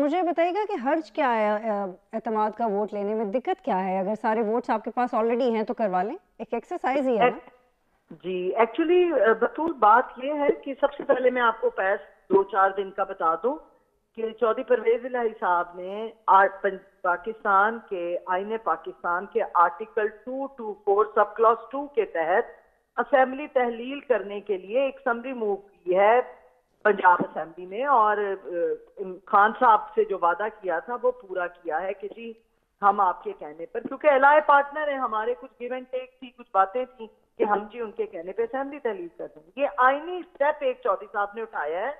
मुझे बताइएगा कि हर्ज क्या है एतमाद का वोट लेने में, दिक्कत क्या है? अगर सारे वोट्स आपके पास ऑलरेडी हैं तो करवा लें, एक एक्सरसाइज ही है ना। जी एक्चुअली बतूल बात यह है कि सबसे पहले मैं आपको पैस 2-4 दिन का बता दूं कि चौधरी परवेज इलाही साहब ने पाकिस्तान के आईने पाकिस्तान के आर्टिकल 224 सब क्लॉज 2 के तहत असेंबली तहलील करने के लिए एक समरी मूव की है पंजाब असेंबली में, और खान साहब से जो वादा किया था वो पूरा किया है कि जी हम आपके कहने पर, क्योंकि एलाय पार्टनर है हमारे, कुछ गिव एंड टेक थी, कुछ बातें थी कि हम जी उनके कहने पे असेंबली तहलील कर देंगे। ये आईनी स्टेप एक चौधरी साहब ने उठाया है,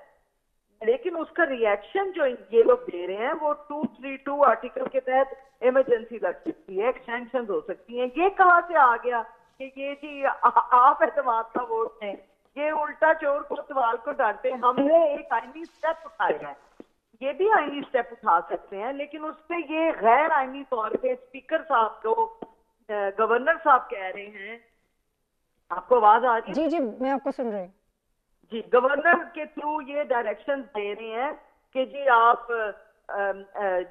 लेकिन उसका रिएक्शन जो ये लोग दे रहे हैं वो 232 आर्टिकल के तहत इमरजेंसी लग सकती है, एक्सटेंशन हो सकती है। ये कहां से आ गया कि ये जी आप एतमाद का वोट हैं, ये उल्टा चोर कोतवाल को डांटे। हमने एक आईनी स्टेप उठाया है, ये भी आईनी स्टेप उठा सकते हैं, लेकिन उससे ये गैर आईनी तौर पे स्पीकर साहब को गवर्नर साहब कह रहे हैं। आपको आवाज आ रही है? जी जी, मैं आपको सुन रही हूँ। जी, गवर्नर के थ्रू ये डायरेक्शन दे रहे हैं कि जी आप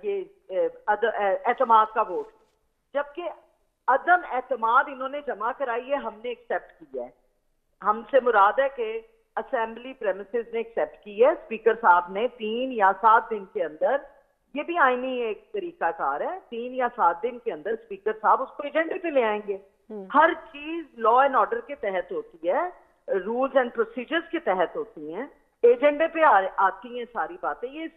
ये एतमाद का वोट, जबकि अदम एतमाद इन्होंने जमा कराई है, हमने एक्सेप्ट किया है। हमसे मुराद है कि असेंबली प्रेमिसेस ने एक्सेप्ट की है, स्पीकर साहब ने 3 या 7 दिन के अंदर, ये भी आईनी एक तरीकाकार है, 3 या 7 दिन के अंदर स्पीकर साहब उसको एजेंडे पे ले आएंगे। हर चीज लॉ एंड ऑर्डर के तहत होती है, रूल्स एंड प्रोसीजर्स के तहत होती हैं, एजेंडे पे आती हैं सारी बातें। ये